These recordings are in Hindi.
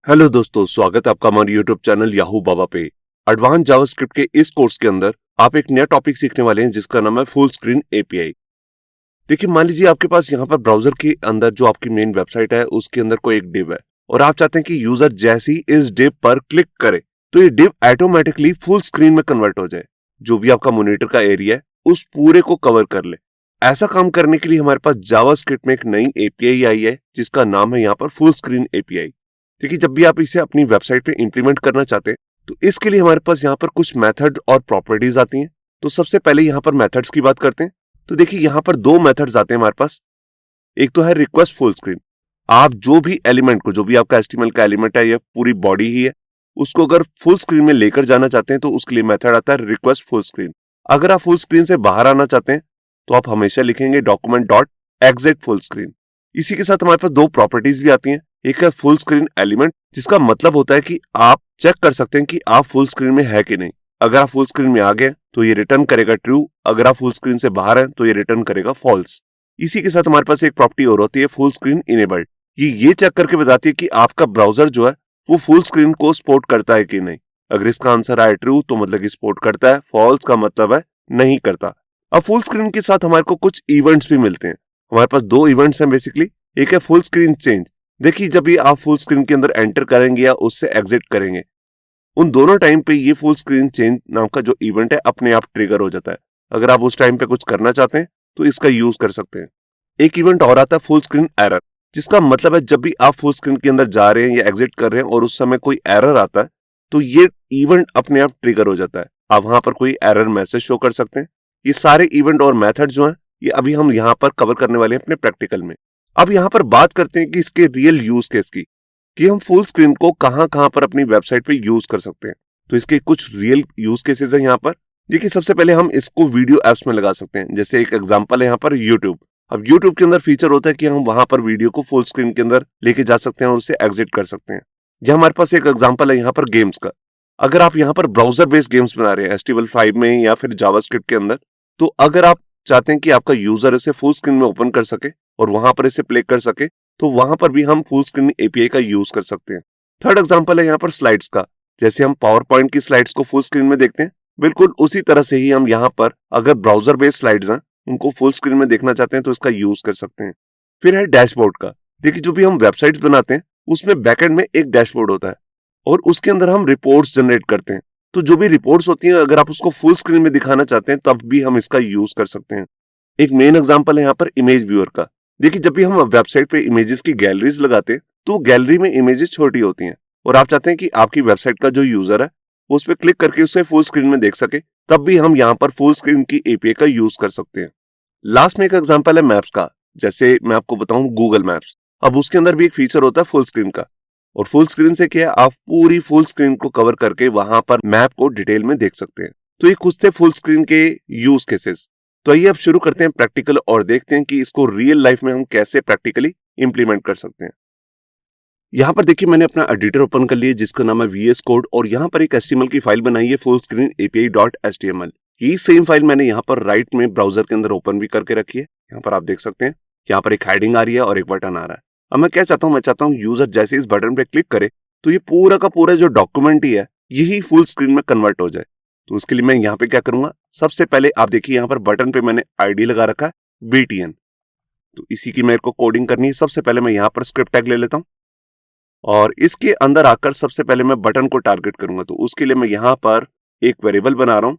हेलो दोस्तों, स्वागत है आपका हमारे यूट्यूब चैनल याहू बाबा पे। एडवांस जावास्क्रिप्ट के इस कोर्स के अंदर आप एक नया टॉपिक सीखने वाले हैं जिसका नाम है फुल स्क्रीन एपीआई। देखिए, मान लीजिए आपके पास यहाँ पर ब्राउजर के अंदर जो आपकी मेन वेबसाइट है उसके अंदर कोई एक डिव है और आप चाहते हैं कि यूजर जैसे ही इस डिव पर क्लिक करे तो ये डिव ऑटोमेटिकली फुल स्क्रीन में कन्वर्ट हो जाए, जो भी आपका मॉनिटर का एरिया है उस पूरे को कवर कर ले। ऐसा काम करने के लिए हमारे पास जावास्क्रिप्ट में एक नई एपीआई आई है जिसका नाम है यहाँ पर फुल स्क्रीन एपीआई। देखिए, जब भी आप इसे अपनी वेबसाइट पे इंप्लीमेंट करना चाहते हैं तो इसके लिए हमारे पास यहाँ पर कुछ मेथड और प्रॉपर्टीज आती हैं। तो सबसे पहले यहाँ पर मेथड्स की बात करते हैं। तो देखिए, यहाँ पर दो मेथड्स आते हैं हमारे पास। एक तो है रिक्वेस्ट फुल स्क्रीन। आप जो भी एलिमेंट को, जो भी आपका एचटीएमएल का एलिमेंट है या पूरी बॉडी ही है, उसको अगर फुल स्क्रीन में लेकर जाना चाहते हैं तो उसके लिए मेथड आता है रिक्वेस्ट फुल स्क्रीन। अगर आप फुल स्क्रीन से बाहर आना चाहते हैं तो आप हमेशा लिखेंगे document dot exit full screen. इसी के साथ हमारे पास दो प्रॉपर्टीज भी आती हैं। एक है फुल स्क्रीन एलिमेंट, जिसका मतलब होता है कि आप चेक कर सकते हैं कि आप फुल स्क्रीन में है कि नहीं। अगर आप फुल स्क्रीन में आ गए तो ये रिटर्न करेगा ट्रू, अगर आप फुल स्क्रीन से बाहर हैं तो ये रिटर्न करेगा फॉल्स। इसी के साथ हमारे पास एक प्रॉपर्टी और होती है फुल स्क्रीन इनेबल्ड। ये चेक करके बताती है कि आपका ब्राउजर जो है वो फुल स्क्रीन को सपोर्ट करता है कि नहीं। अगर इसका आंसर आए ट्रू तो मतलब कि सपोर्ट करता है, फॉल्स का मतलब है नहीं करता। अब फुल स्क्रीन के साथ हमारे को कुछ इवेंट्स भी मिलते हैं। हमारे पास दो इवेंट्स हैं बेसिकली। एक है फुल स्क्रीन चेंज। देखिए, जब भी आप फुल स्क्रीन के अंदर एंटर करेंगे या उससे एग्जिट करेंगे, उन दोनों टाइम पे ये फुल स्क्रीन चेंज नाम का जो इवेंट है अपने आप ट्रिगर हो जाता है। अगर आप उस टाइम पे कुछ करना चाहते हैं तो इसका यूज कर सकते हैं। एक इवेंट और आता है फुल स्क्रीन एरर, जिसका मतलब है जब भी आप फुल स्क्रीन के अंदर जा रहे हैं या एग्जिट कर रहे हैं और उस समय कोई एरर आता है तो ये इवेंट अपने आप ट्रिगर हो जाता है। आप वहां पर कोई एरर मैसेज शो कर सकते हैं। ये सारे इवेंट और मेथड जो हैं ये अभी हम यहाँ पर कवर करने वाले हैं अपने प्रैक्टिकल में। अब यहाँ पर बात करते हैं कि इसके रियल यूज केस की, कि हम फुल स्क्रीन को कहां पर अपनी वेबसाइट पे यूज कर सकते हैं। तो इसके कुछ रियल यूज केसेस हैं यहाँ पर। देखिए, सबसे पहले हम इसको वीडियो एप्स में लगा सकते हैं। जैसे एक एग्जांपल है यहाँ पर यूट्यूब। अब यूट्यूब के अंदर फीचर होता है कि हम वहां पर वीडियो को फुल स्क्रीन के अंदर लेके जा सकते हैं और उसे एग्जिट कर सकते हैं। यह हमारे पास एक एग्जाम्पल है यहाँ पर गेम्स का। अगर आप यहाँ पर ब्राउजर बेस्ड गेम्स बना रहे हैं HTML5 में या फिर जावास्क्रिप्ट के अंदर, तो अगर आप चाहते हैं कि आपका यूजर इसे फुल स्क्रीन में ओपन कर सके और वहां पर इसे प्ले कर सके, तो वहां पर भी हम फुल स्क्रीन एपीआई का यूज कर सकते हैं। थर्ड एग्जांपल है यहाँ पर स्लाइड्स का। जैसे हम पावर पॉइंट की स्लाइड्स को फुल स्क्रीन में देखते हैं, बिल्कुल उसी तरह से ही हम यहाँ पर अगर ब्राउजर बेस्ड स्लाइड्स हैं उनको फुल स्क्रीन में देखना चाहते हैं तो इसका यूज कर सकते हैं। फिर है डैशबोर्ड का। देखिए, जो भी हम वेबसाइट्स बनाते हैं उसमें बैकएंड में एक डैशबोर्ड होता है और उसके अंदर हम रिपोर्ट्स जनरेट करते हैं। तो जो भी रिपोर्ट्स होती हैं, अगर आप उसको फुल स्क्रीन में दिखाना चाहते हैं तब भी हम इसका यूज कर सकते हैं। एक मेन एग्जांपल है यहाँ पर इमेज व्यूअर का। देखिए, जब भी हम वेबसाइट पे इमेजेस की गैलरीज लगाते हैं तो गैलरी में इमेजेस छोटी होती हैं और आप चाहते हैं कि आपकी वेबसाइट का जो यूजर है वो उस पर क्लिक करके उसे फुल स्क्रीन में देख सके, तब भी हम यहाँ पर फुल स्क्रीन की एपीआई का यूज कर सकते हैं। लास्ट में एक एग्जांपल है मैप्स का। जैसे मैं आपको बताऊं गूगल मैप्स। अब उसके अंदर भी एक फीचर होता है फुल स्क्रीन का, और फुल स्क्रीन से क्या है, आप पूरी फुल स्क्रीन को कवर करके वहां पर मैप को डिटेल में देख सकते हैं। तो ये कुछ थे फुल स्क्रीन के यूज केसेस। तो आइए अब शुरू करते हैं प्रैक्टिकल और देखते हैं कि इसको रियल लाइफ में हम कैसे प्रैक्टिकली इंप्लीमेंट कर सकते हैं। यहाँ पर देखिए, मैंने अपना एडिटर ओपन कर लिया जिसका नाम है VS कोड, और यहाँ पर एक HTML की फाइल बनाई है फुल स्क्रीन API.html। ये सेम फाइल मैंने यहाँ पर राइट में ब्राउजर के अंदर ओपन भी करके रखी है। यहाँ पर आप देख सकते हैं, यहाँ पर एक हेडिंग आ रही है और एक बटन आ रहा है। अब मैं क्या चाहता हूँ, मैं चाहता हूँ यूजर जैसे इस बटन पे क्लिक करे तो ये पूरा का पूरा जो डॉक्यूमेंट ही है यही फुल स्क्रीन में कन्वर्ट हो जाए। तो उसके लिए मैं यहाँ पे क्या करूंगा, सबसे पहले आप देखिए यहाँ पर बटन पे मैंने ID लगा रखा है BTN। तो इसी की मेरे को कोडिंग करनी है। सबसे पहले मैं यहाँ पर स्क्रिप्ट टैग ले लेता हूँ और इसके अंदर आकर सबसे पहले मैं बटन को टारगेट करूंगा। तो उसके लिए मैं यहाँ पर एक वेरिएबल बना रहा हूँ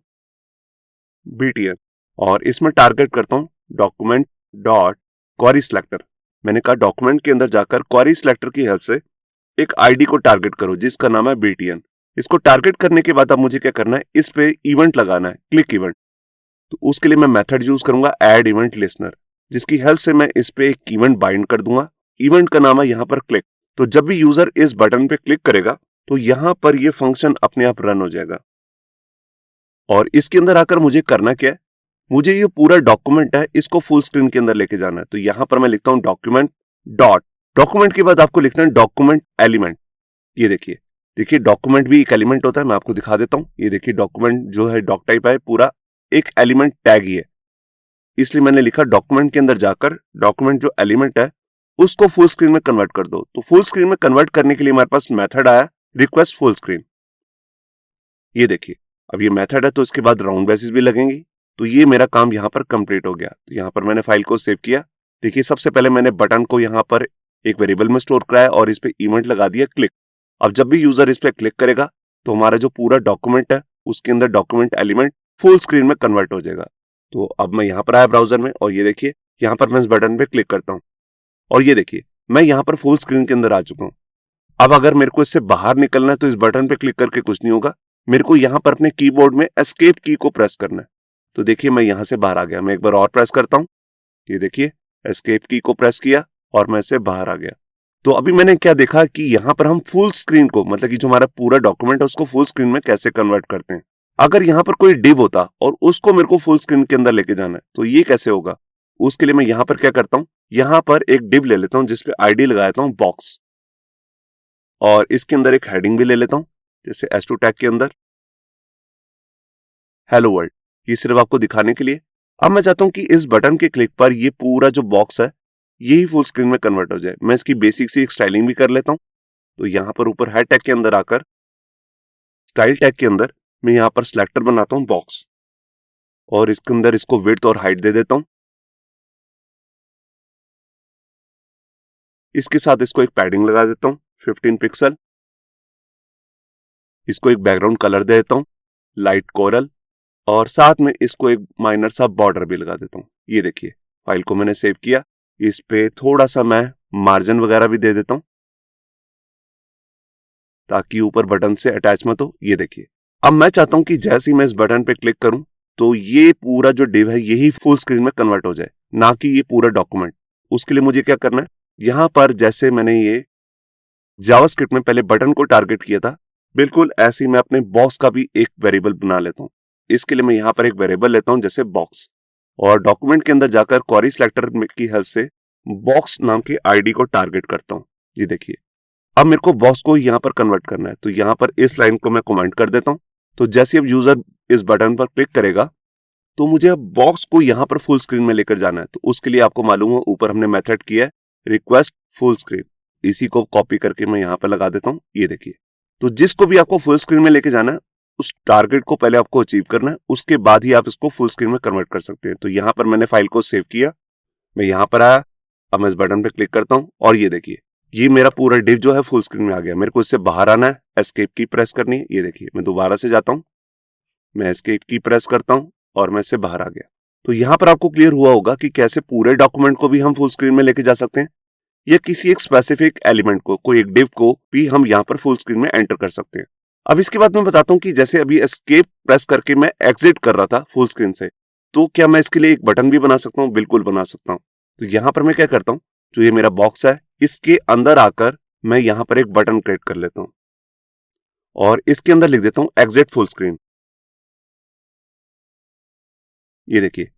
BTN और इसमें टारगेट करता हूँ डॉक्यूमेंट डॉट क्वेरी सिलेक्टर। मैंने कहा डॉक्यूमेंट के अंदर जाकर क्वेरी सिलेक्टर की हेल्प से एक ID को टारगेट करो जिसका नाम है BTN। इसको टारगेट करने के बाद अब मुझे क्या करना है, इस पे इवेंट लगाना है, क्लिक इवेंट। तो उसके लिए मैं मेथड यूज करूंगा ऐड इवेंट लिसनर, जिसकी हेल्प से मैं इस पे एक इवेंट बाइंड कर दूंगा। इवेंट का नाम है यहाँ पर क्लिक। तो जब भी यूजर इस बटन पे क्लिक करेगा तो यहाँ पर ये फंक्शन अपने आप रन हो जाएगा। और इसके अंदर आकर मुझे करना क्या है, मुझे ये पूरा डॉक्यूमेंट है इसको फुल स्क्रीन के अंदर लेके जाना है। तो यहाँ पर मैं लिखता हूँ डॉक्यूमेंट डॉट, डॉक्यूमेंट के बाद आपको लिखना है डॉक्यूमेंट एलिमेंट। ये देखिए डॉक्यूमेंट भी एक एलिमेंट होता है, मैं आपको दिखा देता हूँ। ये देखिए डॉक्यूमेंट जो है डॉक टाइप है, पूरा एक एलिमेंट टैग ही है, इसलिए मैंने लिखा डॉक्यूमेंट के अंदर जाकर डॉक्यूमेंट जो एलिमेंट है उसको फुल स्क्रीन में कन्वर्ट कर दो। तो फुल स्क्रीन में कन्वर्ट करने के लिए हमारे पास मेथड आया रिक्वेस्ट फुल स्क्रीन। ये देखिए, अब ये मेथड है तो इसके बाद राउंड बेसिस भी लगेंगी। तो ये मेरा काम यहाँ पर कंप्लीट हो गया। तो यहाँ पर मैंने फाइल को सेव किया। देखिए, सबसे पहले मैंने बटन को यहाँ पर एक वेरिएबल में स्टोर कराया और इस पे इवेंट लगा दिया क्लिक। अब जब भी यूजर इस पे क्लिक करेगा तो हमारा जो पूरा डॉक्यूमेंट है उसके अंदर डॉक्यूमेंट एलिमेंट फुल स्क्रीन में कन्वर्ट हो जाएगा। तो अब मैं यहाँ पर आया ब्राउजर में और ये देखिए, यहाँ पर मैं इस बटन पे क्लिक करता हूँ और ये देखिए, मैं यहाँ पर फुल स्क्रीन के अंदर आ चुका हूँ। अब अगर मेरे को इससे बाहर निकलना है तो इस बटन पे क्लिक करके कुछ नहीं होगा, मेरे को यहाँ पर अपने कीबोर्ड में एस्केप की को प्रेस करना है। तो देखिए, मैं यहाँ से बाहर आ गया। मैं एक बार और प्रेस करता हूँ, ये देखिए, एस्केप की को प्रेस किया और मैं इससे बाहर आ गया। तो अभी मैंने क्या देखा कि यहाँ पर हम फुल स्क्रीन को, मतलब कि जो हमारा पूरा डॉक्यूमेंट है उसको फुल स्क्रीन में कैसे कन्वर्ट करते हैं। अगर यहाँ पर कोई डिव होता और उसको मेरे को फुल स्क्रीन के अंदर लेके जाना है तो ये कैसे होगा। उसके लिए मैं यहाँ पर क्या करता हूँ, यहाँ पर एक डिव ले लेता हूँ जिसपे आईडी लगाता हूँ बॉक्स, और इसके अंदर एक हेडिंग भी ले लेता हूँ जैसे S2 टैग के अंदर हेलो वर्ल्ड। ये सिर्फ आपको दिखाने के लिए। अब मैं चाहता हूं कि इस बटन के क्लिक पर ये पूरा जो बॉक्स है यही फुल स्क्रीन में कन्वर्ट हो जाए। मैं इसकी बेसिक सी एक स्टाइलिंग भी कर लेता हूं। तो यहां पर ऊपर हेड टैग के अंदर आकर स्टाइल टैग के अंदर मैं यहां पर सिलेक्टर बनाता हूं बॉक्स, और इसके अंदर इसको विड्थ और हाइट दे देता हूं। इसके साथ इसको एक पैडिंग लगा देता हूं 15 पिक्सल। इसको एक बैकग्राउंड कलर दे देता हूं लाइट कोरल, और साथ में इसको एक माइनर सा बॉर्डर भी लगा देता हूं। ये देखिए, फाइल को मैंने सेव किया। इस पे थोड़ा सा मैं मार्जिन वगैरह भी दे देता हूं ताकि ऊपर बटन से अटैच मत हो। ये देखिए, अब मैं चाहता हूं कि जैसे ही मैं इस बटन पे क्लिक करूं तो ये पूरा जो डिव है यही फुल स्क्रीन में कन्वर्ट हो जाए, ना कि ये पूरा डॉक्यूमेंट। उसके लिए मुझे क्या करना है, यहां पर जैसे मैंने ये जावास्क्रिप्ट में पहले बटन को टारगेट किया था, बिल्कुल ऐसे ही मैं अपने बॉक्स का भी एक वेरिएबल बना लेता हूं। इसके लिए मैं यहां पर एक वेरिएबल लेता हूं जैसे बॉक्स, और डॉक्यूमेंट के अंदर जाकर क्वेरी सिलेक्टर की हेल्प से बॉक्स नाम के आईडी को टारगेट करता हूं। ये देखिए, अब मेरे को बॉक्स को यहां पर कन्वर्ट करना है। तो यहां पर इस लाइन को मैं कमेंट कर देता हूं। तो जैसे अब यूजर इस बटन पर क्लिक करेगा तो मुझे अब बॉक्स को यहां पर फुल स्क्रीन में लेकर जाना है। तो उसके लिए आपको मालूम हो, ऊपर हमने मेथड किया है रिक्वेस्ट फुल स्क्रीन। इसी को कॉपी करके मैं यहां पर लगा देता हूं। ये देखिए, तो जिसको भी आपको फुल स्क्रीन में लेके जाना है उस टारगेट को पहले आपको अचीव करना है, उसके बाद ही आप इसको फुल स्क्रीन में कन्वर्ट कर सकते हैं। तो यहां पर मैंने फाइल को सेव किया, मैं यहां पर आया, अब मैं इस बटन पे क्लिक करता हूं और ये देखिए, ये मेरा पूरा डिव जो है फुल स्क्रीन में आ गया। मेरे को इससे बाहर आना है, एस्केप की प्रेस करनी है। ये देखिए, मैं दोबारा से जाता हूं, मैं एस्केप की प्रेस करता हूं और मैं इससे बाहर आ गया। तो यहां पर आपको क्लियर हुआ होगा कि कैसे पूरे डॉक्यूमेंट को भी हम फुल स्क्रीन में लेके जा सकते हैं, या किसी एक स्पेसिफिक एलिमेंट को, कोई एक डिव को भी हम यहां पर फुल स्क्रीन में एंटर कर सकते हैं। अब इसके बाद मैं बताता हूं कि जैसे अभी एस्केप प्रेस करके मैं एग्जिट कर रहा था फुल स्क्रीन से, तो क्या मैं इसके लिए एक बटन भी बना सकता हूं? बिल्कुल बना सकता हूं। तो यहां पर मैं क्या करता हूं, जो ये मेरा बॉक्स है इसके अंदर आकर मैं यहां पर एक बटन क्रिएट कर लेता हूं और इसके अंदर लिख देता हूं एग्जिट फुल स्क्रीन। ये देखिए,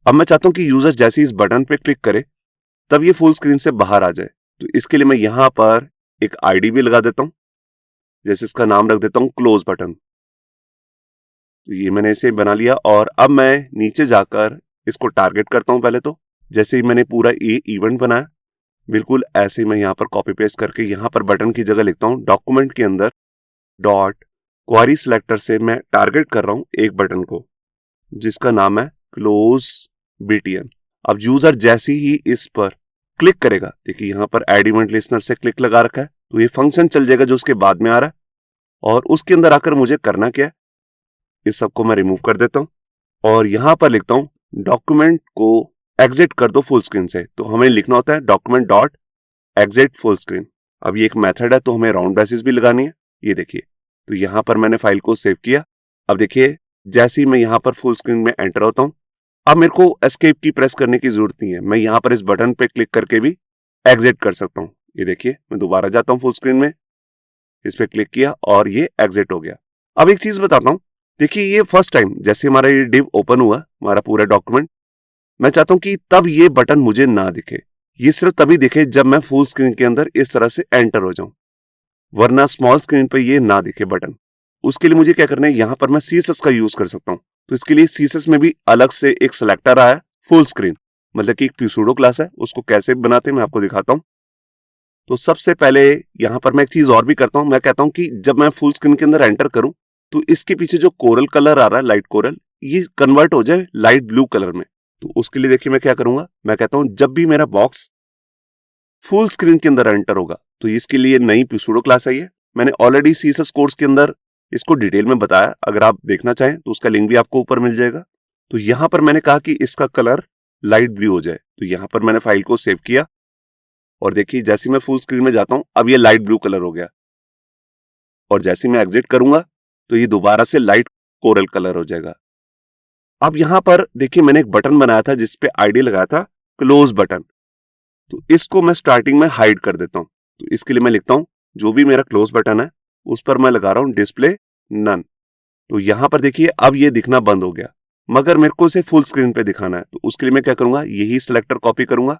अब मैं चाहता हूं कि यूजर जैसे इस बटन पे क्लिक करे तब ये फुल स्क्रीन से बाहर आ जाए। तो इसके लिए मैं यहां पर एक आईडी भी लगा देता हूं, जैसे इसका नाम रख देता हूं क्लोज बटन। तो ये मैंने इसे बना लिया और अब मैं नीचे जाकर इसको टारगेट करता हूं। पहले तो जैसे ही मैंने पूरा ये इवेंट बनाया, बिल्कुल ऐसे ही मैं यहां पर कॉपी पेस्ट करके यहां पर बटन की जगह लिखता हूं डॉक्यूमेंट के अंदर डॉट क्वेरी सिलेक्टर से मैं टारगेट कर रहा हूं एक बटन को जिसका नाम है क्लोज बीटीएन। अब यूजर जैसे ही इस पर क्लिक करेगा, देखिए यहां पर एड इवेंट लिस्नर से क्लिक लगा रखा है, तो ये फंक्शन चल जाएगा जो उसके बाद में आ रहा है, और उसके अंदर आकर मुझे करना क्या है, इस सबको मैं रिमूव कर देता हूं और यहां पर लिखता हूं डॉक्यूमेंट को एग्जिट कर दो फुल स्क्रीन से। तो हमें लिखना होता है document dot exit full screen. अब ये एक मेथड है तो हमें राउंड बेसिस भी लगानी है। ये देखिए, तो यहां पर मैंने फाइल को सेव किया। अब देखिए, जैसे ही मैं यहां पर फुल स्क्रीन में एंटर होता हूं, अब मेरे को एस्केप की प्रेस करने की जरूरत नहीं है, मैं यहां पर इस बटन पे क्लिक करके भी एग्जिट कर सकता हूं। ये देखिए, मैं दोबारा जाता हूं फुल स्क्रीन में, इस पे क्लिक किया और ये एग्जिट हो गया। अब एक चीज बताता हूं, देखिए ये फर्स्ट टाइम जैसे हमारा ये डिव ओपन हुआ, हमारा पूरा डॉक्यूमेंट, मैं चाहता हूं कि तब ये बटन मुझे ना दिखे, ये सिर्फ तभी दिखे जब मैं फुल स्क्रीन के अंदर इस तरह से एंटर हो जाऊं, वरना स्मॉल स्क्रीन पे ये ना दिखे बटन। उसके लिए मुझे क्या करना है, यहां पर मैं सीएसएस का यूज कर सकता हूं। तो इसके लिए सीएसएस में भी अलग से एक सिलेक्टर आया फुल स्क्रीन, मतलब कि एक प्यूसूडो क्लास है, उसको कैसे बनाते हैं मैं आपको दिखाता हूं। तो सबसे पहले यहाँ पर मैं एक चीज और भी करता हूँ, मैं कहता हूँ कि जब मैं फुल स्क्रीन के अंदर एंटर करूं तो इसके पीछे जो कोरल कलर आ रहा है, लाइट कोरल, ये कन्वर्ट हो जाए लाइट ब्लू कलर में। तो उसके लिए देखिए मैं क्या करूंगा, मैं कहता हूं जब भी मेरा बॉक्स फुल स्क्रीन के अंदर एंटर होगा तो इसके लिए नई सूडो क्लास आई है। मैंने ऑलरेडी सीएसएस कोर्स के अंदर इसको डिटेल में बताया, अगर आप देखना चाहें तो उसका लिंक भी आपको ऊपर मिल जाएगा। तो यहां पर मैंने कहा कि इसका कलर लाइट ब्लू हो जाए, तो यहां पर मैंने फाइल को सेव किया और देखिए जैसे मैं फुल स्क्रीन में जाता हूं अब ये लाइट ब्लू कलर हो गया, और जैसे मैं एग्जिट करूंगा तो ये दोबारा से लाइट कोरल कलर हो जाएगा। अब यहां पर देखिए मैंने एक बटन बनाया था जिसपे आईडी लगाया था क्लोज बटन, तो इसको मैं स्टार्टिंग में हाइड कर देता हूं। तो इसके लिए मैं लिखता हूं जो भी मेरा क्लोज बटन है उस पर मैं लगा रहा हूं डिस्प्ले नन। तो यहां पर देखिए अब ये दिखना बंद हो गया, मगर मेरे को इसे फुल स्क्रीन पे दिखाना है, तो उसके लिए मैं क्या करूंगा, यही सिलेक्टर कॉपी करूंगा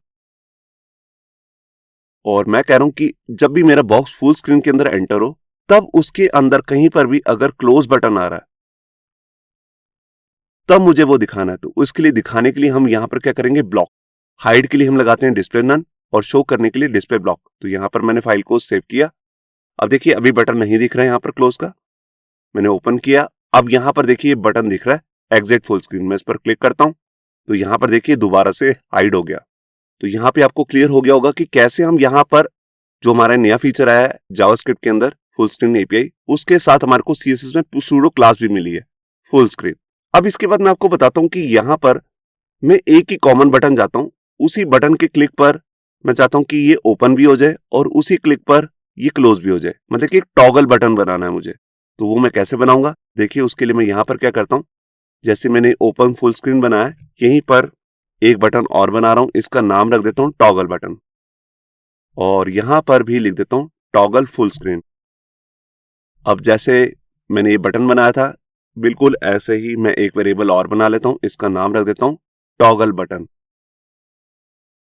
और मैं कह रहा हूं कि जब भी मेरा बॉक्स फुल स्क्रीन के अंदर एंटर हो तब उसके अंदर कहीं पर भी अगर क्लोज बटन आ रहा है तब मुझे वो दिखाना है। तो उसके लिए दिखाने के लिए हम यहां पर क्या करेंगे, ब्लॉक। हाइड के लिए हम लगाते हैं डिस्प्ले नन और शो करने के लिए डिस्प्ले ब्लॉक। तो यहां पर मैंने फाइल को सेव किया। अब देखिए अभी बटन नहीं दिख रहा है यहां पर क्लोज का, मैंने ओपन किया। अब यहां पर देखिए बटन दिख रहा है एग्जिट फुल स्क्रीन, मैं इस पर क्लिक करता हूं तो यहां पर देखिए दोबारा से हाइड हो गया। तो यहां पे आपको क्लियर हो गया होगा कि कैसे हम यहां पर जो हमारा नया फीचर आया है जावास्क्रिप्ट के अंदर फुल स्क्रीन एपीआई, उसके साथ हमारे को सीएसएस में सूडो क्लास भी मिली है फुल स्क्रीन। अब इसके बाद मैं आपको बताता हूं कि यहां पर मैं एक ही कॉमन बटन जाता हूं, उसी बटन के क्लिक पर मैं चाहता हूं कि ये ओपन भी हो जाए और उसी क्लिक पर ये क्लोज भी हो जाए, मतलब कि एक टॉगल बटन बनाना है मुझे। तो वो मैं कैसे बनाऊंगा, देखिए उसके लिए मैं यहां पर क्या करता हूं, जैसे मैंने ओपन फुल स्क्रीन बनाया यहीं पर एक बटन और बना रहा हूं, इसका नाम रख देता हूं टॉगल बटन, और यहां पर भी लिख देता हूं टॉगल फुल स्क्रीन। अब जैसे मैंने ये बटन बनाया था बिल्कुल ऐसे ही मैं एक वेरिएबल और बना लेता हूं, इसका नाम रख देता हूं टॉगल बटन,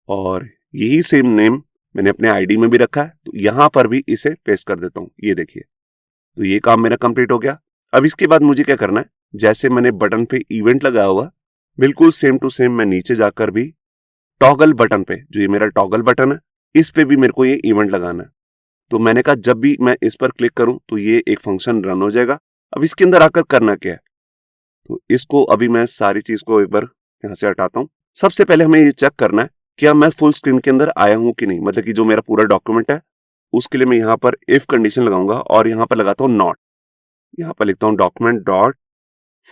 और यही सेम नेम मैंने अपने आईडी में भी रखा है, तो यहां पर भी इसे पेस्ट कर देता हूं। ये देखिए तो ये काम मेरा कंप्लीट हो गया। अब इसके बाद मुझे क्या करना है, जैसे मैंने बटन पे इवेंट लगाया हुआ बिल्कुल सेम टू सेम मैं नीचे जाकर भी टॉगल बटन पे, जो ये मेरा टॉगल बटन है, इस पे भी मेरे को ये इवेंट लगाना है। तो मैंने कहा जब भी मैं इस पर क्लिक करूं तो ये एक फंक्शन रन हो जाएगा। अब इसके अंदर आकर करना क्या है, तो इसको अभी मैं सारी चीज को एक बार यहां से हटाता हूं। सबसे पहले हमें ये चेक करना है क्या मैं फुल स्क्रीन के अंदर आया हूं कि नहीं, मतलब कि जो मेरा पूरा डॉक्यूमेंट है उसके लिए मैं यहां पर इफ कंडीशन लगाऊंगा और यहां पर लगाता हूं नॉट। यहां पर लिखता हूं document dot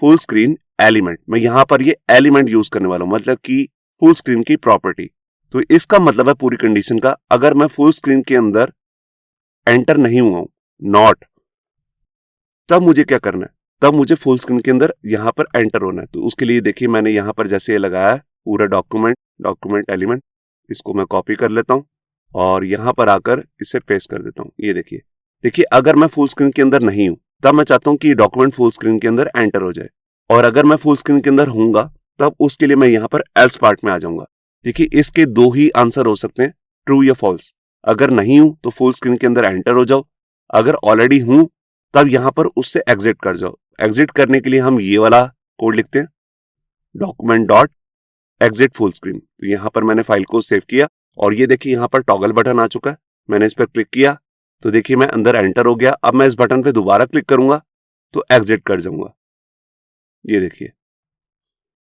full screen element, मैं यहां पर ये एलिमेंट यूज करने वाला हूं, मतलब कि फुल स्क्रीन की प्रॉपर्टी। तो इसका मतलब है पूरी कंडीशन का, अगर मैं फुल स्क्रीन के अंदर एंटर नहीं हुआ हूं, नॉट, तब मुझे क्या करना है, तब मुझे फुल स्क्रीन के अंदर यहां पर एंटर होना है। तो उसके लिए देखिए मैंने यहां पर जैसे ये लगाया है पूरा डॉक्यूमेंट एलिमेंट, इसको मैं कॉपी कर लेता हूं और यहां पर आकर इसे पेस्ट कर देता हूं। ये देखिए अगर मैं फुल स्क्रीन के अंदर नहीं हूं तब मैं चाहता हूं कि डॉक्यूमेंट फुल स्क्रीन के अंदर एंटर हो जाए, और अगर मैं फुल स्क्रीन के अंदर हूंगा तब उसके लिए मैं यहां पर एल्स पार्ट में आ जाऊंगा। देखिए इसके दो ही आंसर हो सकते हैं, ट्रू या फॉल्स। अगर नहीं हूं तो फुल स्क्रीन के अंदर एंटर हो जाओ, अगर ऑलरेडी हूं तब यहां पर उससे एग्जिट कर जाओ। एग्जिट करने के लिए हम ये वाला कोड लिखते हैं document dot exit full screen. तो यहां पर मैंने फाइल को सेव किया और ये देखिए यहां पर टॉगल बटन आ चुका है, मैंने इस पर क्लिक किया तो देखिए मैं अंदर एंटर हो गया। अब मैं इस बटन पे दोबारा क्लिक करूंगा तो एग्जिट कर जाऊंगा। ये देखिए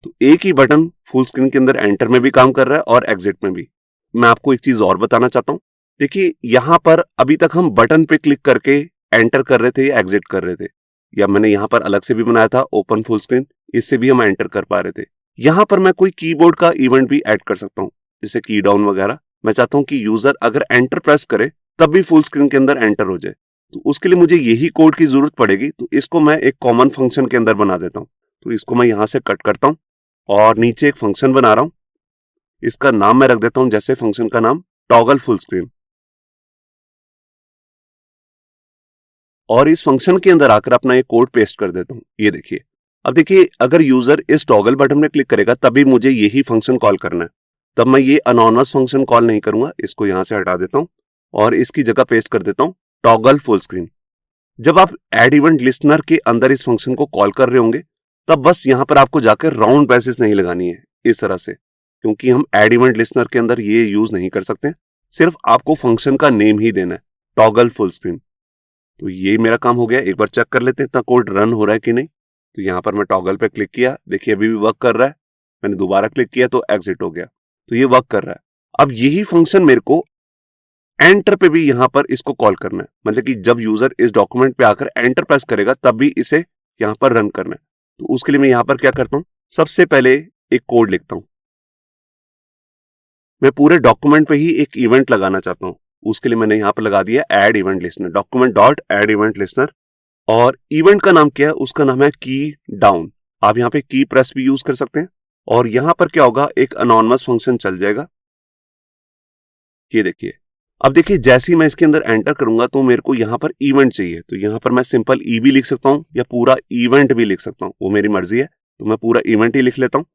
तो एक ही बटन फुल स्क्रीन के अंदर एंटर में भी काम कर रहा है और एग्जिट में भी। मैं आपको एक चीज और बताना चाहता हूं, देखिए यहां पर अभी तक हम बटन पे क्लिक करके एंटर कर रहे थे या एग्जिट कर रहे थे, या मैंने यहां पर अलग से भी बनाया था ओपन फुल स्क्रीन, इससे भी हम एंटर कर पा रहे थे। यहां पर मैं कोई कीबोर्ड का इवेंट भी ऐड कर सकता हूं, जैसे की डाउन वगैरह। मैं चाहता हूं कि यूजर अगर एंटर प्रेस करे तब भी फुल स्क्रीन के अंदर एंटर हो जाए, तो उसके लिए मुझे यही कोड की जरूरत पड़ेगी। तो इसको मैं एक कॉमन फंक्शन के अंदर बना देता हूं। तो इसको मैं यहां से कट करता हूं और नीचे एक फंक्शन बना रहा हूं, इसका नाम मैं रख देता हूं जैसे फंक्शन का नाम टॉगल फुल स्क्रीन, और इस फंक्शन के अंदर आकर अपना ये कोड पेस्ट कर देता हूं। ये देखिए अब देखिए अगर यूजर इस टॉगल बटन में क्लिक करेगा तभी मुझे यही फंक्शन कॉल करना है, तब मैं ये अनोनिमस फंक्शन कॉल नहीं करूंगा। इसको यहां से हटा देता हूं और इसकी जगह पेस्ट कर देता हूं टॉगल फुल स्क्रीन। जब आप एड इवेंट लिस्टनर के अंदर इस फंक्शन को कॉल कर रहे होंगे तब बस यहां पर आपको जाकर राउंड ब्रेसेस नहीं लगानी है इस तरह से, क्योंकि हम एड इवेंट लिस्टनर के अंदर ये यूज नहीं कर सकते। सिर्फ आपको फंक्शन का नेम ही देना है, टॉगल फुल स्क्रीन। तो ये मेरा काम हो गया। एक बार चेक कर लेते हैं इतना कोड रन हो रहा है कि नहीं। तो यहाँ पर मैं टॉगल पे क्लिक किया, देखिए अभी भी वर्क कर रहा है। मैंने दोबारा क्लिक किया तो एग्जिट हो गया, तो ये वर्क कर रहा है। अब यही फंक्शन मेरे को एंटर पे भी यहाँ पर इसको कॉल करना है, मतलब कि जब यूजर इस डॉक्यूमेंट पे आकर एंटर प्रेस करेगा तब भी इसे यहाँ पर रन करना है। तो उसके लिए मैं यहाँ पर क्या करता हूँ, सबसे पहले एक कोड लिखता हूँ। मैं पूरे डॉक्यूमेंट पे ही एक इवेंट लगाना चाहता हूँ। उसके लिए मैंने यहाँ पर लगा दिया add event listener, document dot add event listener. और इवेंट का नाम क्या है, उसका नाम है की डाउन। आप यहाँ पे की प्रेस भी यूज कर सकते हैं। और यहाँ पर क्या होगा, एक अनोनिमस फंक्शन चल जाएगा। ये देखिए, अब देखिए जैसे ही मैं इसके अंदर एंटर करूंगा तो मेरे को यहाँ पर इवेंट चाहिए। तो यहाँ पर मैं सिंपल ई भी लिख सकता हूँ या पूरा इवेंट भी लिख सकता हूँ, वो मेरी मर्जी है। तो मैं पूरा इवेंट ही लिख लेता हूँ।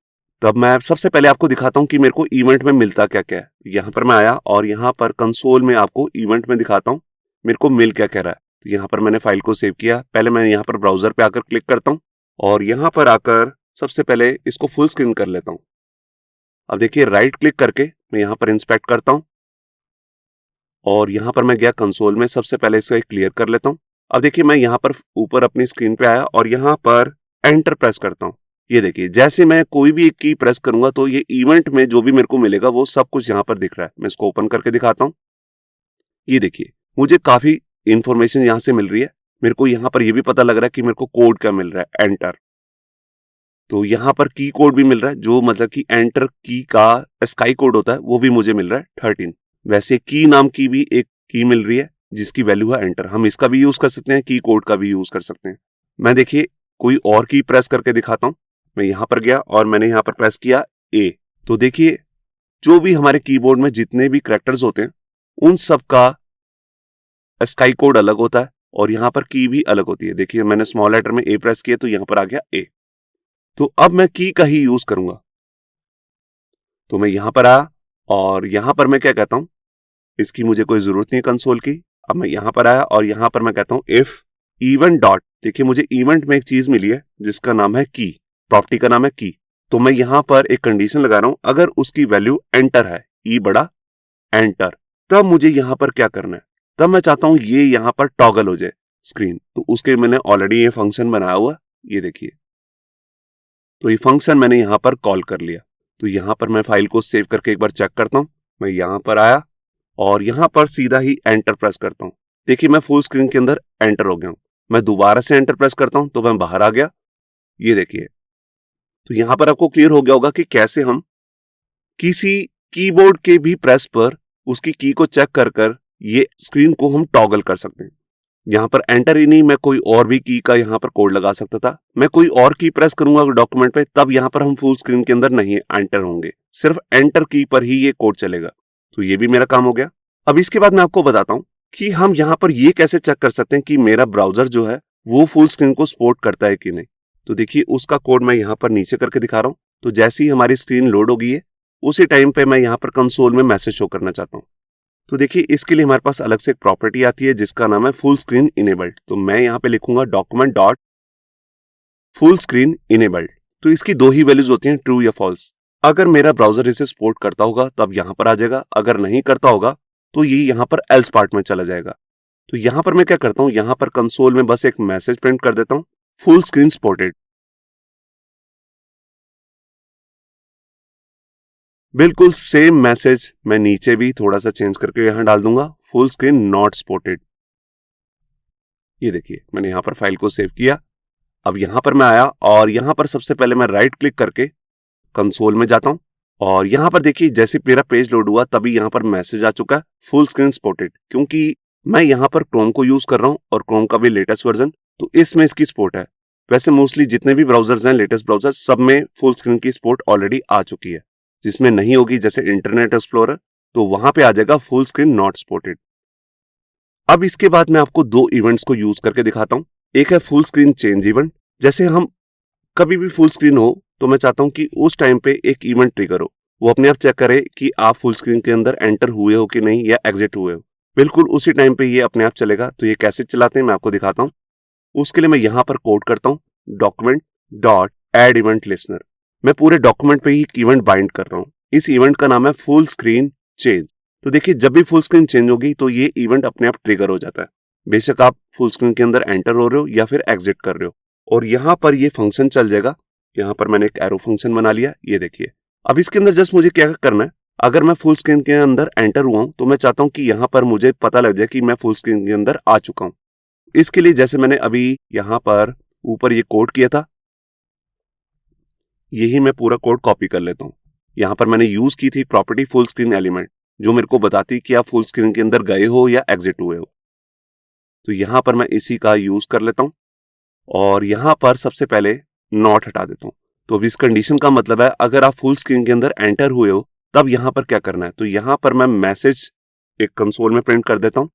तब मैं सबसे पहले आपको दिखाता हूँ कि मेरे को इवेंट में मिलता क्या क्या है। यहाँ पर मैं आया और यहाँ पर कंसोल में आपको इवेंट में दिखाता हूँ मेरे को मिल क्या कह रहा है। तो यहाँ पर मैंने फाइल को सेव किया। पहले मैं यहाँ पर ब्राउजर पे आकर क्लिक करता हूँ और यहाँ पर आकर सबसे पहले इसको फुल स्क्रीन कर लेता हूँ। अब देखिए राइट क्लिक करके मैं यहाँ पर इंस्पेक्ट करता हूँ और यहाँ पर मैं गया कंसोल में, सबसे पहले इसको क्लियर कर लेता हूँ। अब देखिए मैं यहाँ पर ऊपर अपनी स्क्रीन पे आया और यहाँ पर एंटर प्रेस करता हूँ। ये देखिए जैसे मैं कोई भी एक की प्रेस करूंगा तो ये इवेंट में जो भी मेरे को मिलेगा वो सब कुछ यहाँ पर दिख रहा है। मैं इसको ओपन करके दिखाता हूँ। ये देखिए मुझे काफी इंफॉर्मेशन यहाँ से मिल रही है। मेरे को यहाँ पर ये भी पता लग रहा है कि मेरे को कोड क्या मिल रहा है, एंटर। तो यहाँ पर की कोड भी मिल रहा है, जो मतलब कि एंटर की का स्काई कोड होता है वो भी मुझे मिल रहा है 13। वैसे की नाम की भी एक की मिल रही है जिसकी वैल्यू है एंटर। हम इसका भी यूज कर सकते हैं, की कोड का भी यूज कर सकते हैं। मैं देखिए कोई और की प्रेस करके दिखाता हूँ। मैं यहाँ पर गया और मैंने यहाँ पर प्रेस किया ए। तो देखिए जो भी हमारे कीबोर्ड में जितने भी कैरेक्टर्स होते हैं उन सब का स्काई कोड अलग होता है और यहाँ पर की भी अलग होती है। देखिए मैंने स्मॉल लेटर में ए प्रेस किया तो यहाँ पर आ गया ए। तो अब मैं की का ही यूज करूंगा। तो मैं यहाँ पर आया और यहाँ पर मैं क्या कहता हूँ, इसकी मुझे कोई जरूरत नहीं है कंसोल की। अब मैं यहाँ पर आया और यहाँ पर मैं कहता हूँ इफ इवेंट डॉट। देखिए मुझे इवेंट में एक चीज मिली है जिसका नाम है की, प्रॉपर्टी का नाम है की। तो मैं यहाँ पर एक कंडीशन लगा रहा हूं, अगर उसकी वैल्यू एंटर है, ई बड़ा एंटर, तब मुझे यहाँ पर क्या करना है, तब मैं चाहता हूं ये यहाँ पर टॉगल हो जाए स्क्रीन। तो उसके मैंने ऑलरेडी ये फंक्शन बनाया हुआ, ये देखिए। तो ये फंक्शन मैंने यहाँ पर कॉल कर लिया। तो यहाँ पर मैं फाइल को सेव करके एक बार चेक करता हूं। मैं यहाँ पर आया और यहाँ पर सीधा ही एंटर प्रेस करता हूँ। देखिए मैं फुल स्क्रीन के अंदर एंटर हो गया हूँ। मैं दोबारा से एंटर प्रेस करता हूं तो मैं बाहर आ गया। ये देखिए, तो यहां पर आपको क्लियर हो गया होगा कि कैसे हम किसी कीबोर्ड के भी प्रेस पर उसकी की को चेक कर ये स्क्रीन को हम टॉगल कर सकते हैं। यहां पर एंटर ही नहीं, मैं कोई और भी की का यहां पर कोड लगा सकता था। मैं कोई और की प्रेस करूंगा डॉक्यूमेंट पे, तब यहां पर हम फुल स्क्रीन के अंदर नहीं एंटर होंगे, सिर्फ एंटर की पर ही ये कोड चलेगा। तो ये भी मेरा काम हो गया। अब इसके बाद मैं आपको बताता हूं कि हम यहां पर ये कैसे चेक कर सकते हैं कि मेरा ब्राउजर जो है वो फुल स्क्रीन को सपोर्ट करता है कि नहीं। तो देखिए उसका कोड मैं यहाँ पर नीचे करके दिखा रहा हूँ। तो जैसे ही हमारी स्क्रीन लोड हो गई है उसी टाइम पे मैं यहाँ पर कंसोल में मैसेज शो करना चाहता हूँ। तो देखिए इसके लिए हमारे पास अलग से एक प्रॉपर्टी आती है जिसका नाम है फुल स्क्रीन इनेबल्ड। तो मैं यहाँ पे लिखूंगा document dot full screen enabled. तो इसकी दो ही वैल्यूज होती हैं, ट्रू या फॉल्स। अगर मेरा ब्राउजर इसे सपोर्ट करता होगा तब यहाँ पर आ जाएगा, अगर नहीं करता होगा तो ये यहाँ पर एल्स पार्ट में चला जाएगा। तो यहाँ पर मैं क्या करता हूँ, यहाँ पर कंसोल में बस एक मैसेज प्रिंट कर देता हूँ, फुल स्क्रीन सपोर्टेड। बिल्कुल सेम मैसेज मैं नीचे भी थोड़ा सा चेंज करके यहां डाल दूंगा, फुल स्क्रीन नॉट सपोर्टेड। ये देखिए मैंने यहां पर फाइल को सेव किया। अब यहां पर मैं आया और यहां पर सबसे पहले मैं राइट क्लिक करके कंसोल में जाता हूं और यहां पर देखिए जैसे मेरा पेज लोड हुआ तभी यहां पर मैसेज आ चुका है फुल स्क्रीन सपोर्टेड, क्योंकि मैं यहां पर क्रोम को यूज कर रहा हूं और क्रोम का भी लेटेस्ट वर्जन, तो इसमें इसकी सपोर्ट है। वैसे मोस्टली जितने भी ब्राउजर्स हैं लेटेस्ट ब्राउजर, सब में फुल स्क्रीन की सपोर्ट ऑलरेडी आ चुकी है। जिसमें नहीं होगी जैसे इंटरनेट एक्सप्लोरर, तो वहां पे आ जाएगा फुल स्क्रीन नॉट सपोर्टेड। अब इसके बाद मैं आपको दो इवेंट्स को यूज करके दिखाता हूं। एक है फुल स्क्रीन चेंज इवेंट। जैसे हम कभी भी फुल स्क्रीन हो तो मैं चाहता हूं कि उस टाइम पे एक इवेंट ट्रिगर हो, वो अपने आप चेक करे कि आप फुल स्क्रीन के अंदर एंटर हुए हो कि नहीं या एग्जिट हुए हो। बिल्कुल उसी टाइम पे ये अपने आप चलेगा। तो ये कैसे चलाते हैं मैं आपको दिखाता हूं। उसके लिए मैं यहां पर कोड करता हूं document dot add event listener. मैं पूरे डॉक्यूमेंट पे ही एक इवेंट बाइंड कर रहा हूं। इस इवेंट का नाम है फुल स्क्रीन चेंज। तो देखिए जब भी फुल स्क्रीन चेंज होगी तो ये इवेंट अपने आप ट्रिगर हो जाता है, बेशक आप फुल स्क्रीन के अंदर एंटर हो रहे हो या फिर एग्जिट कर रहे हो। और यहाँ पर ये फंक्शन चल जाएगा। यहाँ पर मैंने एक एरो फंक्शन बना लिया, ये देखिए। अब इसके अंदर जस्ट मुझे क्या करना है, अगर मैं फुल स्क्रीन के अंदर एंटर हुआ हूं तो मैं चाहता हूं कि यहाँ पर मुझे पता लग जाए कि मैं फुल स्क्रीन के अंदर आ चुका हूं। इसके लिए जैसे मैंने अभी यहाँ पर ऊपर ये कोड किया था, यही मैं पूरा कोड कॉपी कर लेता हूं। यहाँ पर मैंने यूज की थी प्रॉपर्टी फुल स्क्रीन एलिमेंट, जो मेरे को बताती कि आप फुल स्क्रीन के अंदर गए हो या एग्जिट हुए हो। तो यहाँ पर मैं इसी का यूज कर लेता हूं और यहाँ पर सबसे पहले नॉट हटा देता हूं। तो अब इस कंडीशन का मतलब है अगर आप फुल स्क्रीन के अंदर एंटर हुए हो तब यहाँ पर क्या करना है, तो यहाँ पर मैं मैसेज एक कंसोल में प्रिंट कर देता हूं,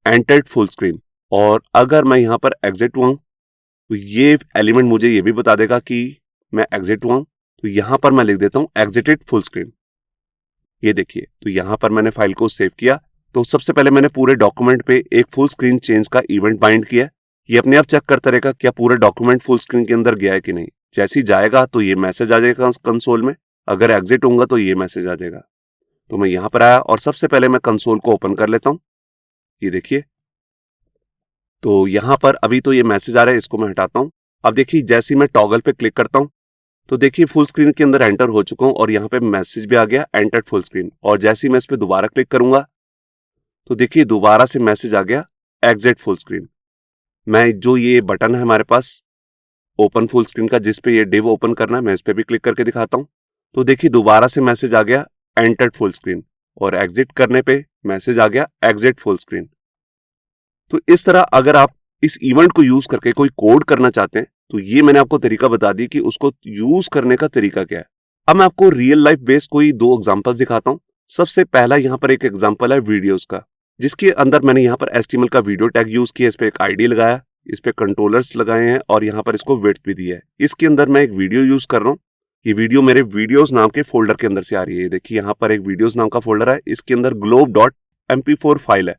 एंटर्ड फुल स्क्रीन। और अगर मैं यहाँ पर एग्जिट हुआ हूं तो ये एलिमेंट मुझे ये भी बता देगा कि मैं एग्जिट हुआ हूं। तो यहाँ पर मैं लिख देता हूं एग्जिटेड फुल स्क्रीन, ये देखिए। तो यहाँ पर मैंने फाइल को सेव किया। तो सबसे पहले मैंने पूरे डॉक्यूमेंट पे एक फुल स्क्रीन चेंज का इवेंट बाइंड किया। ये अपने आप चेक करता रहेगा क्या पूरा डॉक्यूमेंट फुल स्क्रीन के अंदर गया है कि नहीं। जैसे ही जाएगा तो ये मैसेज आ जाएगा कंसोल में, अगर एग्जिट होऊंगा तो ये मैसेज आ जाएगा। तो मैं यहाँ पर आया और सबसे पहले मैं कंसोल को ओपन कर लेता हूँ, ये देखिए। तो यहाँ पर अभी तो ये मैसेज आ रहा है, इसको मैं हटाता हूँ। अब देखिए जैसे ही मैं टॉगल पे क्लिक करता हूँ तो देखिए फुल स्क्रीन के अंदर एंटर हो चुका हूँ और यहाँ पे मैसेज भी आ गया एंटर्ड फुल स्क्रीन। और जैसे ही मैं इस पे दोबारा क्लिक करूंगा तो देखिए दोबारा से मैसेज आ गया एग्जिट फुल स्क्रीन। मैं जो ये बटन है हमारे पास ओपन फुल स्क्रीन का, जिस पे ये डिव ओपन करना है, मैं इस पे भी क्लिक करके दिखाता हूँ। तो देखिए दोबारा से मैसेज आ गया एंटर्ड फुल स्क्रीन और एग्जिट करने पे मैसेज आ गया एग्जिट फुल स्क्रीन। तो इस तरह अगर आप इस इवेंट को यूज करके कोई कोड करना चाहते हैं तो ये मैंने आपको तरीका बता दी कि उसको यूज करने का तरीका क्या है। अब मैं आपको रियल लाइफ बेस्ड कोई दो एग्जांपल्स दिखाता हूं। सबसे पहला यहाँ पर एक एग्जांपल है वीडियोस का, जिसके अंदर मैंने यहाँ पर HTML का वीडियो टैग यूज किया, इस पे एक आईडी लगाया, इस पे कंट्रोलर्स लगाए हैं और यहाँ पर इसको विड्थ भी दिया है। इसके अंदर मैं एक वीडियो यूज कर रहा हूँ। ये वीडियो मेरे वीडियोस नाम के फोल्डर के अंदर से आ रही है। देखिए यहाँ पर एक वीडियोस नाम का फोल्डर है, इसके अंदर globe.mp4 फाइल है,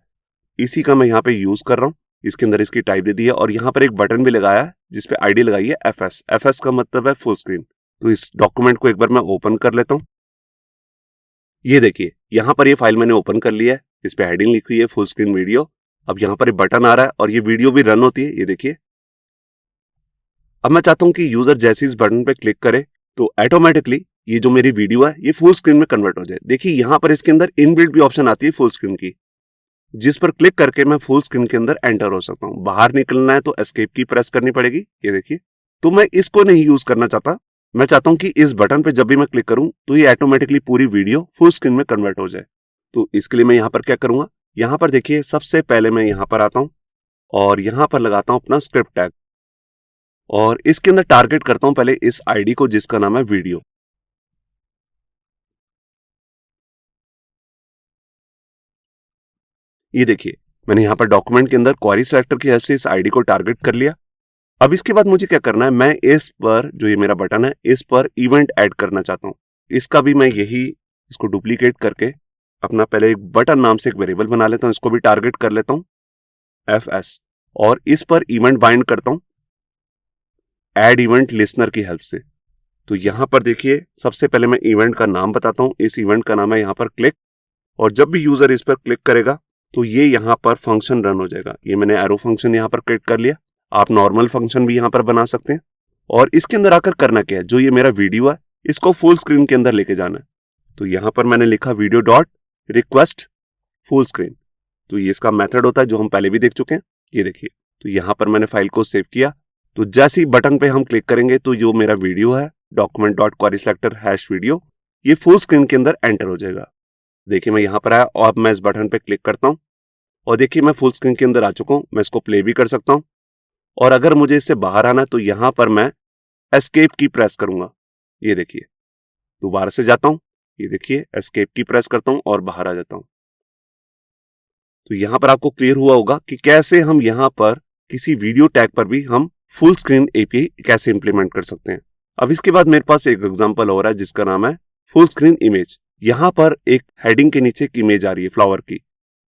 इसी का मैं यहाँ पे यूज कर रहा हूँ। इसके अंदर इसकी टाइप दे दी है और यहाँ पर एक बटन भी लगाया है जिसपे आईडी लगाई है FS। FS का मतलब है फुल स्क्रीन। तो इस डॉक्यूमेंट को एक बार मैं ओपन कर लेता हूँ। ये देखिए यहाँ पर ये फाइल मैंने ओपन कर लिया है, इस पे हेडिंग लिखी हुई है फुल स्क्रीन वीडियो। अब यहाँ पर एक बटन आ रहा है और ये वीडियो भी रन होती है, ये देखिए। अब मैं चाहता हूँ कि यूजर जैसे इस बटन पे क्लिक करे तो ऑटोमेटिकली ये जो मेरी वीडियो है ये फुल स्क्रीन में कन्वर्ट हो जाए। देखिए यहाँ पर इसके अंदर इनबिल्ट भी ऑप्शन आती है फुल स्क्रीन की, जिस पर क्लिक करके मैं फुल स्क्रीन के अंदर एंटर हो सकता हूं। बाहर निकलना है तो एस्केप की प्रेस करनी पड़ेगी, ये देखिए। तो मैं इसको नहीं यूज करना चाहता, मैं चाहता हूं कि इस बटन पे जब भी मैं क्लिक करूं तो ये ऑटोमेटिकली पूरी वीडियो फुल स्क्रीन में कन्वर्ट हो जाए। तो इसके लिए मैं यहाँ पर क्या करूंगा, यहाँ पर देखिए सबसे पहले मैं यहाँ पर आता हूं और यहाँ पर लगाता हूं अपना स्क्रिप्ट टैग और इसके अंदर टारगेट करता हूं पहले इस आईडी को जिसका नाम है वीडियो। ये देखिए मैंने यहाँ पर डॉक्यूमेंट के अंदर क्वेरी सेलेक्टर की हेल्प से इस आईडी को टारगेट कर लिया। अब इसके बाद मुझे क्या करना है, मैं इस पर जो ये मेरा बटन है इस पर इवेंट ऐड करना चाहता हूँ। इसका भी मैं यही इसको डुप्लीकेट करके अपना पहले एक बटन नाम से एक वेरिएबल बना लेता हूँ, इसको भी टारगेट कर लेता हूँ FS और इस पर इवेंट बाइंड करता हूँ ऐड इवेंट लिसनर की हेल्प से। तो यहाँ पर देखिए सबसे पहले मैं इवेंट का नाम बताता हूँ, इस इवेंट का नाम है यहाँ पर क्लिक। और जब भी यूजर इस पर क्लिक करेगा तो ये यहाँ पर फंक्शन रन हो जाएगा। ये मैंने एरो फंक्शन यहाँ पर क्रिएट कर लिया, आप नॉर्मल फंक्शन भी यहाँ पर बना सकते हैं। और इसके अंदर आकर करना क्या है, जो ये मेरा वीडियो है इसको फुल स्क्रीन के अंदर लेके जाना है। तो यहाँ पर मैंने लिखा video dot request full screen. तो ये इसका मेथड होता है जो हम पहले भी देख चुके हैं, ये देखिए। तो यहाँ पर मैंने फाइल को सेव किया। तो जैसे ही बटन पे हम क्लिक करेंगे तो जो मेरा वीडियो है document dot query selector hash video, ये फुल स्क्रीन के अंदर एंटर हो जाएगा। देखिए मैं यहाँ पर आया और अब मैं इस बटन पे क्लिक करता हूँ और देखिए मैं फुल स्क्रीन के अंदर आ चुका हूँ। मैं इसको प्ले भी कर सकता हूँ और अगर मुझे इससे बाहर आना तो यहाँ पर मैं एस्केप की प्रेस करूंगा, ये देखिए। दोबारा से जाता हूँ, ये देखिए एस्केप की प्रेस करता हूँ और बाहर आ जाता हूँ। तो यहाँ पर आपको क्लियर हुआ होगा कि कैसे हम यहाँ पर किसी वीडियो टैग पर भी हम फुल स्क्रीन API कैसे इंप्लीमेंट कर सकते हैं। अब इसके बाद मेरे पास एक एग्जांपल हो रहा है जिसका नाम है फुल स्क्रीन इमेज। यहाँ पर एक हेडिंग के नीचे एक इमेज आ रही है फ्लावर की।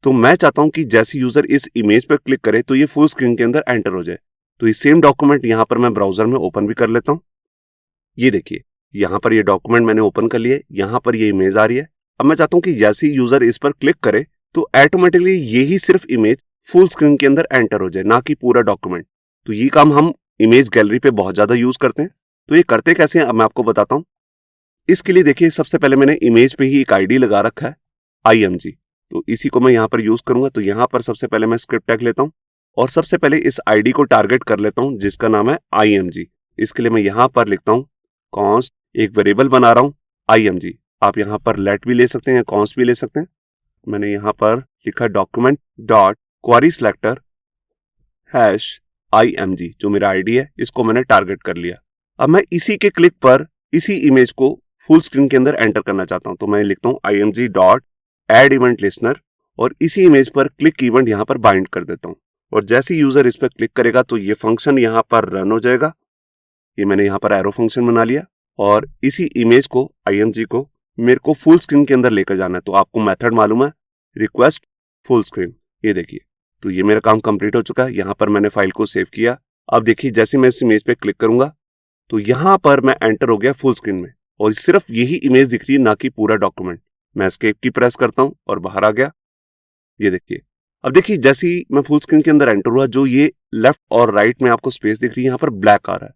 तो मैं चाहता हूं कि जैसे यूजर इस इमेज पर क्लिक करे तो ये फुल स्क्रीन के अंदर एंटर हो जाए। तो ये सेम डॉक्यूमेंट यहाँ पर मैं ब्राउजर में ओपन भी कर लेता हूं। ये देखिए यहाँ पर ये डॉक्यूमेंट मैंने ओपन कर लिया, यहाँ पर ये इमेज आ रही है। अब मैं चाहता हूँ कि जैसे ही यूजर इस पर क्लिक करे तो ऑटोमेटिकली यही सिर्फ इमेज फुल स्क्रीन के अंदर एंटर हो जाए, ना कि पूरा डॉक्यूमेंट। तो ये काम हम इमेज गैलरी पे बहुत ज्यादा यूज करते हैं। तो ये करते कैसे हैं अब मैं आपको बताता हूँ। इसके लिए देखिए सबसे पहले मैंने इमेज पे ही एक आईडी लगा रखा है IMG, तो इसी को मैं यहाँ पर यूज करूंगा। तो यहाँ पर सबसे पहले मैं स्क्रिप्ट टैग लेता हूँ और सबसे पहले इस आईडी को टारगेट कर लेता हूँ जिसका नाम है IMG। इसके लिए मैं यहाँ पर लिखता हूँ कॉन्स्ट, एक वेरिएबल बना रहा हूँ IMG। आप यहाँ पर लेट भी ले सकते हैं, कॉन्स्ट भी ले सकते हैं। मैंने यहाँ पर लिखा document dot query selector hash IMG, जो मेरा आईडी है इसको मैंने टारगेट कर लिया। अब मैं इसी के क्लिक पर इसी इमेज को फुल स्क्रीन के अंदर एंटर करना चाहता हूं, तो मैं लिखता हूं IMG dot add event listener और इसी इमेज पर क्लिक इवेंट यहां पर बाइंड कर देता हूं। और जैसे यूजर इस पर क्लिक करेगा तो ये फंक्शन यहां पर रन हो जाएगा। ये मैंने यहां पर एरो फंक्शन बना लिया और इसी इमेज को IMG को मेरे को फुल स्क्रीन के अंदर लेकर जाना है। तो आपको मेथड मालूम है, रिक्वेस्ट फुल स्क्रीन। ये देखिए, तो ये मेरा काम कंप्लीट हो चुका है। यहाँ पर मैंने फाइल को सेव किया। अब देखिए जैसे मैं इस इमेज पे क्लिक करूंगा तो यहाँ पर मैं एंटर हो गया फुल स्क्रीन में और सिर्फ यही इमेज दिख रही है, ना कि पूरा डॉक्यूमेंट। मैं एस्केप की प्रेस करता हूं और बाहर आ गया। ये देखिए, अब देखिए जैसे ही मैं फुल स्क्रीन के अंदर एंटर हुआ, जो ये लेफ्ट और राइट में आपको स्पेस दिख रही है यहाँ पर ब्लैक आ रहा है।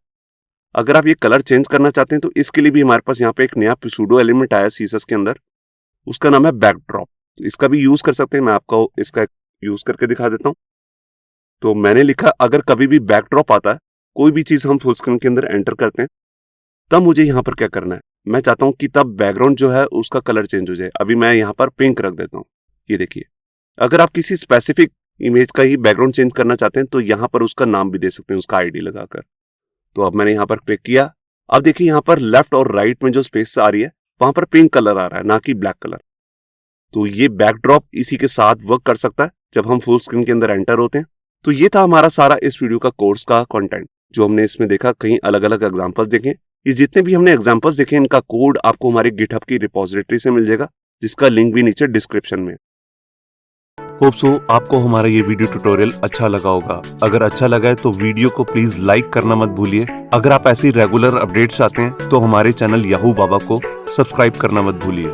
अगर आप ये कलर चेंज करना चाहते हैं तो इसके लिए भी हमारे पास यहाँ पे एक नया सूडो एलिमेंट आया सीएसएस के अंदर, उसका नाम है बैकड्रॉप। तो इसका भी यूज कर सकते हैं। मैं आपको इसका यूज करके दिखा देता हूं। तो मैंने लिखा अगर कभी भी बैकड्रॉप आता है, कोई भी चीज हम फुल स्क्रीन के अंदर एंटर करते हैं, तब मुझे यहाँ पर क्या करना है, मैं चाहता हूं कि तब बैकग्राउंड जो है उसका कलर चेंज हो जाए। अभी मैं यहाँ पर पिंक रख देता हूँ। ये देखिए, अगर आप किसी स्पेसिफिक इमेज का ही बैकग्राउंड चेंज करना चाहते हैं तो यहाँ पर उसका नाम भी दे सकते हैं, उसका आईडी लगाकर। तो अब मैंने यहाँ पर क्लिक किया। अब देखिए यहाँ पर लेफ्ट और राइट में जो स्पेस आ रही है वहां पर पिंक कलर आ रहा है, ना कि ब्लैक कलर। तो ये बैकड्रॉप इसी के साथ वर्क कर सकता है जब हम फुल स्क्रीन के अंदर एंटर होते हैं। तो ये था हमारा सारा इस वीडियो का कोर्स का कंटेंट जो हमने इसमें देखा। कहीं अलग अलग एग्जांपल्स देखे। ये जितने भी हमने एग्जांपल्स देखे इनका कोड आपको हमारे गिटहब की रिपोजिटरी से मिल जाएगा, जिसका लिंक भी नीचे डिस्क्रिप्शन में। होप सो आपको हमारा ये वीडियो ट्यूटोरियल अच्छा लगा होगा। अगर अच्छा लगा है तो वीडियो को प्लीज लाइक करना मत भूलिए। अगर आप ऐसी रेगुलर अपडेट्स चाहते हैं तो हमारे चैनल याहू बाबा को सब्सक्राइब करना मत भूलिए।